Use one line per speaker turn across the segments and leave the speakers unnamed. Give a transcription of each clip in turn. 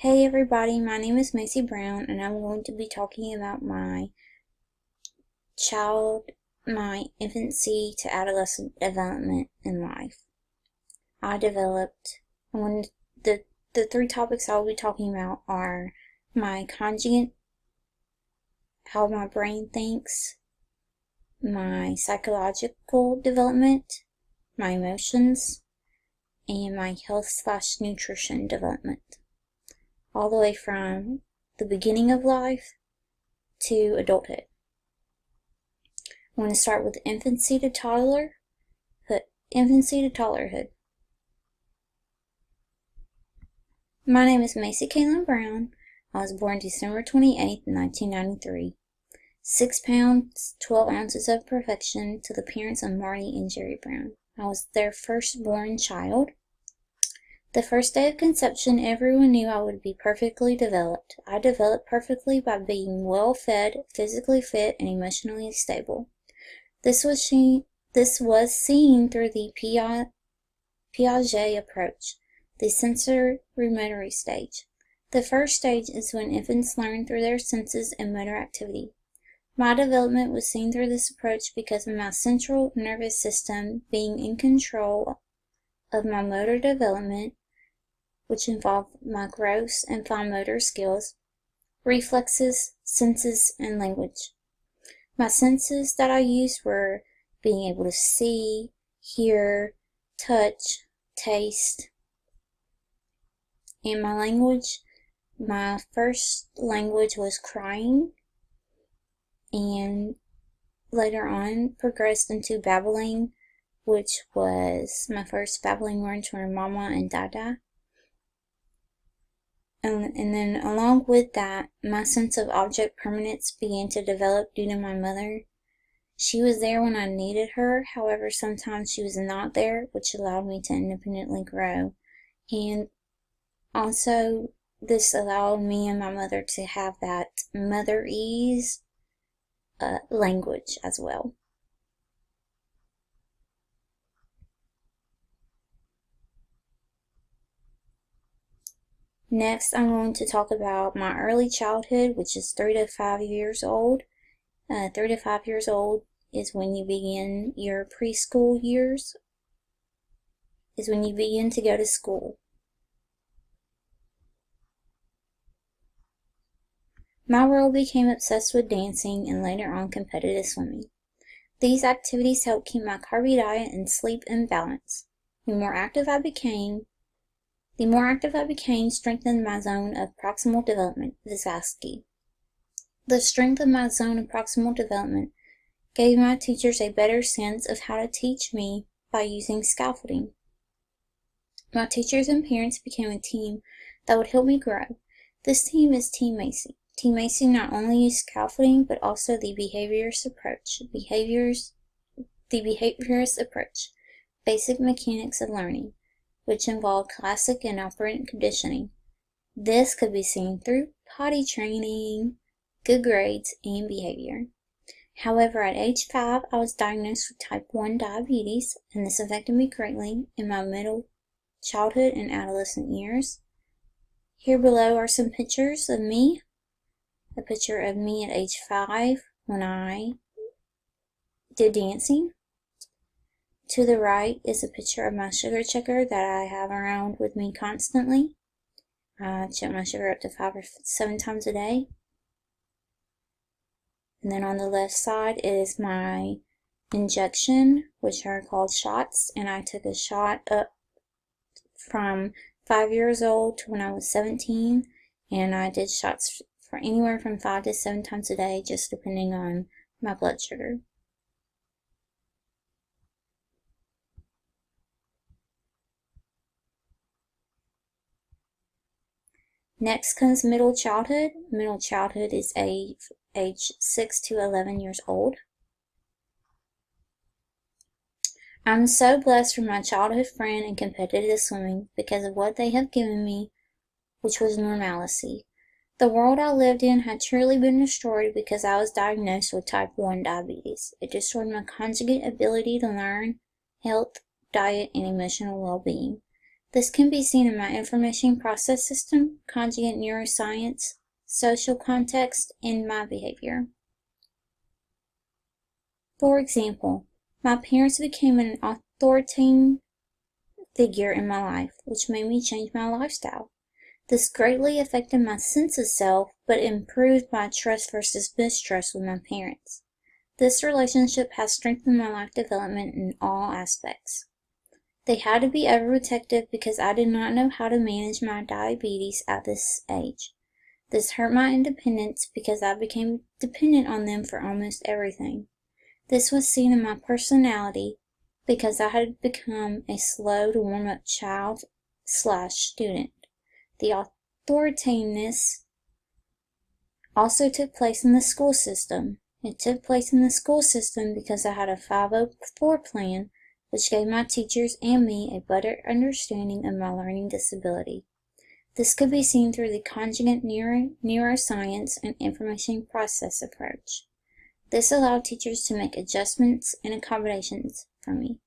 Hey everybody, my name is Macy Brown and I'm going to be talking about my infancy to adolescent development in life. The three topics I'll be talking about are my conjugate, how my brain thinks, my psychological development, my emotions, and my health/nutrition development. All the way from the beginning of life to adulthood. I'm going to start with infancy to toddlerhood. My name is Macy Kaylin Brown. I was born December 28, 1993. 6 pounds, 12 ounces of perfection to the parents of Marty and Jerry Brown. I was their firstborn child. The first day of conception, everyone knew I would be perfectly developed. I developed perfectly by being well-fed, physically fit, and emotionally stable. This was seen through the Piaget approach, the sensory-motor stage. The first stage is when infants learn through their senses and motor activity. My development was seen through this approach because of my central nervous system being in control of my motor development, which involved my gross and fine motor skills, reflexes, senses, and language. My senses that I used were being able to see, hear, touch, taste, and my language. My first language was crying, and later on progressed into babbling, which was my first babbling words were mama and dada. And then along with that, my sense of object permanence began to develop due to my mother. She was there when I needed her, however sometimes she was not there, which allowed me to independently grow. And also this allowed me and my mother to have that motherese language as well. Next, I'm going to talk about my early childhood, which is 3 to 5 years old. 3 to 5 years old is when you begin your preschool years, is when you begin to go to school. My world became obsessed with dancing and later on competitive swimming. These activities helped keep my carby diet and sleep in balance. The more active I became, strengthened my zone of proximal development, Vygotsky. The strength of my zone of proximal development gave my teachers a better sense of how to teach me by using scaffolding. My teachers and parents became a team that would help me grow. This team is Team Macy. Team Macy not only used scaffolding, but also the behaviorist approach, basic mechanics of learning, which involved classic and operant conditioning. This could be seen through potty training, good grades, and behavior. However, at age 5, I was diagnosed with type 1 diabetes, and this affected me greatly in my middle childhood and adolescent years. Here below are some pictures of me. A picture of me at age 5 when I did dancing. To the right is a picture of my sugar checker that I have around with me constantly. I check my sugar up to 5 or 7 times a day. And then on the left side is my injection, which are called shots, and I took a shot up from 5 years old to when I was 17, and I did shots for anywhere from 5 to 7 times a day, just depending on my blood sugar. Next comes middle childhood. Middle childhood is age 6 to 11 years old. I'm so blessed for my childhood friend and competitive swimming because of what they have given me, which was normalcy. The world I lived in had truly been destroyed because I was diagnosed with type 1 diabetes. It destroyed my conjugate ability to learn, health, diet, and emotional well-being. This can be seen in my information process system, conjugate neuroscience, social context, and my behavior. For example, my parents became an authoritative figure in my life, which made me change my lifestyle. This greatly affected my sense of self, but improved my trust versus mistrust with my parents. This relationship has strengthened my life development in all aspects. They had to be overprotective because I did not know how to manage my diabetes at this age. This hurt my independence because I became dependent on them for almost everything. This was seen in my personality because I had become a slow to warm up child/student. The authoritativeness also took place in the school system. It took place in the school system because I had a 504 plan, which gave my teachers and me a better understanding of my learning disability. This could be seen through the conjugate neuroscience and information process approach. This allowed teachers to make adjustments and accommodations for me.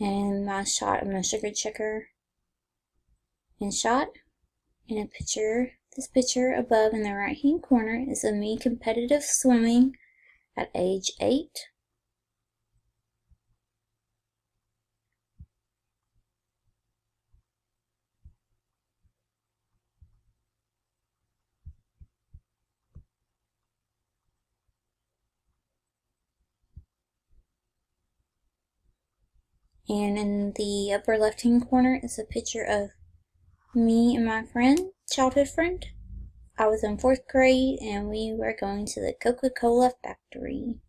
And my shot of my sugar checker and shot, and a picture. This picture above in the right hand corner is of me competitive swimming at age 8. And in the upper left hand corner is a picture of me and my childhood friend. I was in 4th grade and we were going to the Coca-Cola factory.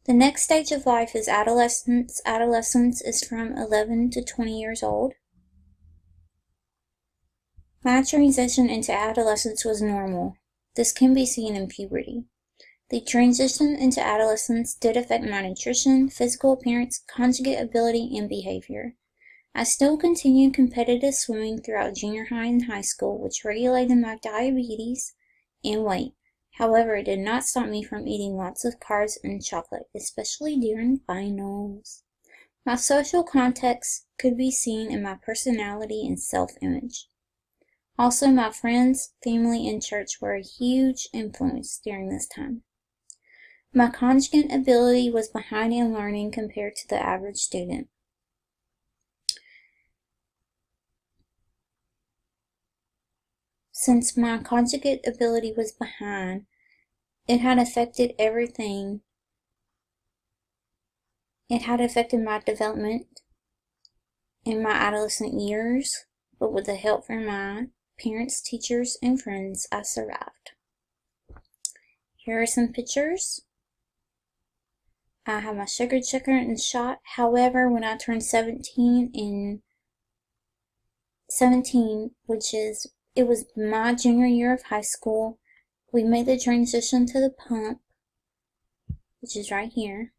The next stage of life is adolescence. Adolescence is from 11 to 20 years old. My transition into adolescence was normal. This can be seen in puberty. The transition into adolescence did affect my nutrition, physical appearance, conjugate ability, and behavior. I still continued competitive swimming throughout junior high and high school, which regulated my diabetes and weight. However, it did not stop me from eating lots of carbs and chocolate, especially during finals. My social context could be seen in my personality and self-image. Also, my friends, family, and church were a huge influence during this time. My conjugate ability was behind in learning compared to the average student. Since my conjugate ability was behind, it had affected everything. It had affected my development in my adolescent years, but with the help from my parents, teachers, and friends, I survived. Here are some pictures. I have my sugar checker and shot. However, when I turned 17, it was my junior year of high school, we made the transition to the pump, which is right here.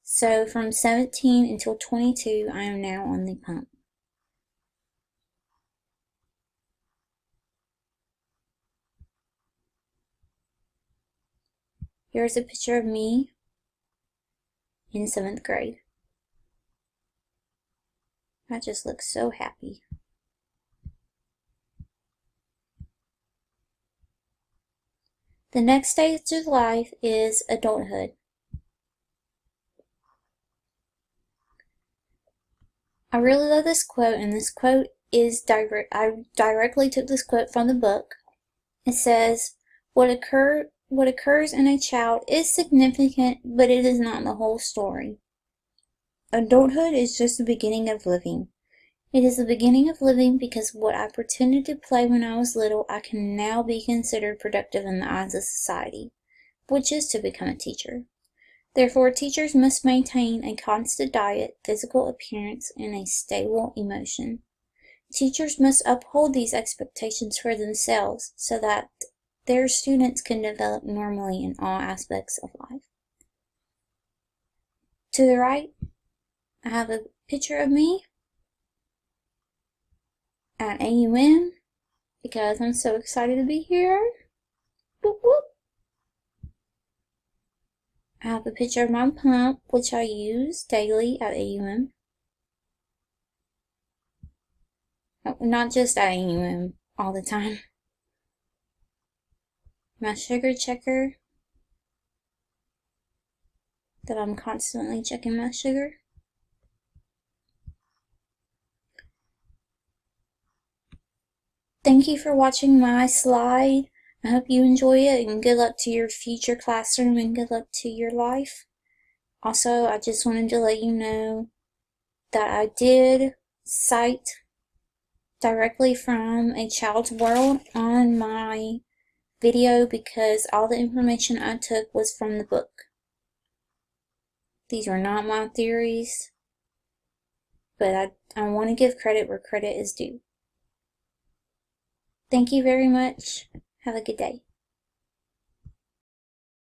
So from 17 until 22, I am now on the pump. Here's a picture of me in 7th grade. I just look so happy. The next stage of life is adulthood. I really love this quote, and this quote is I directly took this quote from the book. It says, what occurs in a child is significant, but it is not the whole story. Adulthood is just the beginning of living. It is the beginning of living because what I pretended to play when I was little, I can now be considered productive in the eyes of society, which is to become a teacher. Therefore, teachers must maintain a constant diet, physical appearance, and a stable emotion. Teachers must uphold these expectations for themselves so that their students can develop normally in all aspects of life. To the right, I have a picture of me at AUM because I'm so excited to be here. Whoop, whoop. I have a picture of my pump, which I use daily at AUM. Not just at AUM, all the time. My sugar checker, that I'm constantly checking my sugar. Thank you for watching my slide. I hope you enjoy it, and good luck to your future classroom and good luck to your life. Also, I just wanted to let you know that I did cite directly from A Child's World on my video because all the information I took was from the book. These are not my theories, but I want to give credit where credit is due. Thank you very much. Have a good day.